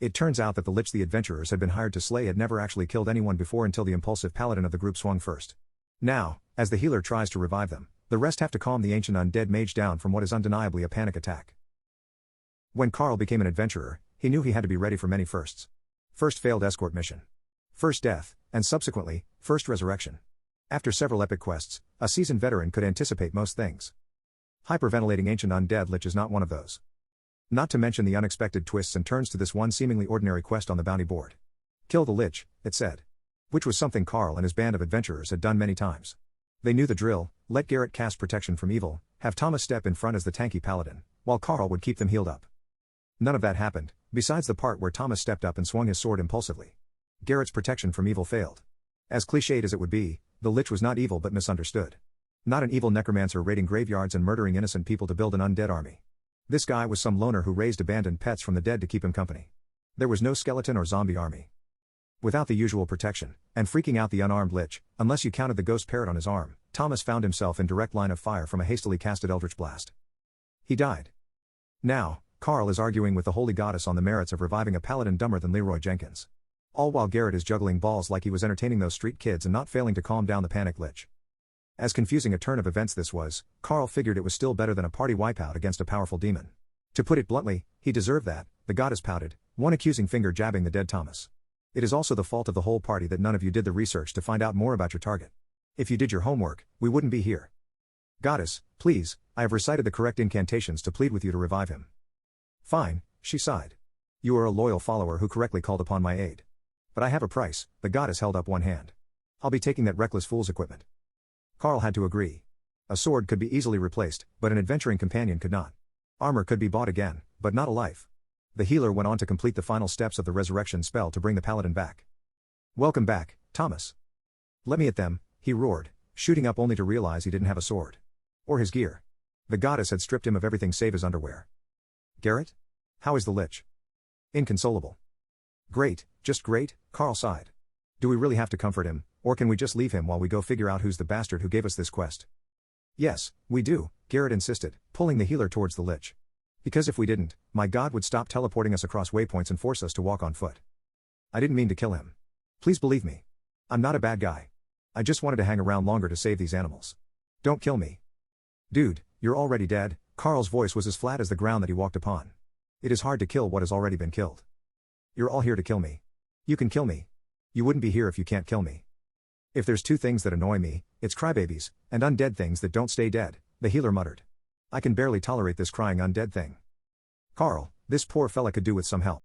It turns out that the lich the adventurers had been hired to slay had never actually killed anyone before until the impulsive paladin of the group swung first. Now, as the healer tries to revive them, the rest have to calm the ancient undead mage down from what is undeniably a panic attack. When Carl became an adventurer, he knew he had to be ready for many firsts. First failed escort mission. First death, and subsequently, first resurrection. After several epic quests, a seasoned veteran could anticipate most things. Hyperventilating ancient undead lich is not one of those. Not to mention the unexpected twists and turns to this one seemingly ordinary quest on the bounty board. Kill the lich, it said. Which was something Carl and his band of adventurers had done many times. They knew the drill: let Garrett cast protection from evil, have Thomas step in front as the tanky paladin, while Carl would keep them healed up. None of that happened, besides the part where Thomas stepped up and swung his sword impulsively. Garrett's protection from evil failed. As cliched as it would be, the lich was not evil but misunderstood. Not an evil necromancer raiding graveyards and murdering innocent people to build an undead army. This guy was some loner who raised abandoned pets from the dead to keep him company. There was no skeleton or zombie army. Without the usual protection, and freaking out the unarmed lich, unless you counted the ghost parrot on his arm, Thomas found himself in direct line of fire from a hastily casted eldritch blast. He died. Now, Carl is arguing with the holy goddess on the merits of reviving a paladin dumber than Leroy Jenkins. All while Garrett is juggling balls like he was entertaining those street kids and not failing to calm down the panic lich. As confusing a turn of events this was, Carl figured it was still better than a party wipeout against a powerful demon. To put it bluntly, he deserved that, the goddess pouted, one accusing finger jabbing the dead Thomas. It is also the fault of the whole party that none of you did the research to find out more about your target. If you did your homework, we wouldn't be here. Goddess, please, I have recited the correct incantations to plead with you to revive him. Fine, she sighed. You are a loyal follower who correctly called upon my aid. But I have a price, the goddess held up one hand. I'll be taking that reckless fool's equipment. Carl had to agree. A sword could be easily replaced, but an adventuring companion could not. Armor could be bought again, but not a life. The healer went on to complete the final steps of the resurrection spell to bring the paladin back. Welcome back, Thomas. Let me at them, he roared, shooting up only to realize he didn't have a sword. Or his gear. The goddess had stripped him of everything save his underwear. Garrett? How is the lich? Inconsolable. Great, just great, Carl sighed. Do we really have to comfort him, or can we just leave him while we go figure out who's the bastard who gave us this quest? Yes, we do, Garrett insisted, pulling the healer towards the lich. Because if we didn't, my god would stop teleporting us across waypoints and force us to walk on foot. I didn't mean to kill him. Please believe me. I'm not a bad guy. I just wanted to hang around longer to save these animals. Don't kill me. Dude, you're already dead. Carl's voice was as flat as the ground that he walked upon. It is hard to kill what has already been killed. You're all here to kill me. You can kill me. You wouldn't be here if you can't kill me. If there's two things that annoy me, it's crybabies, and undead things that don't stay dead, the healer muttered. I can barely tolerate this crying undead thing. Carl, this poor fella could do with some help.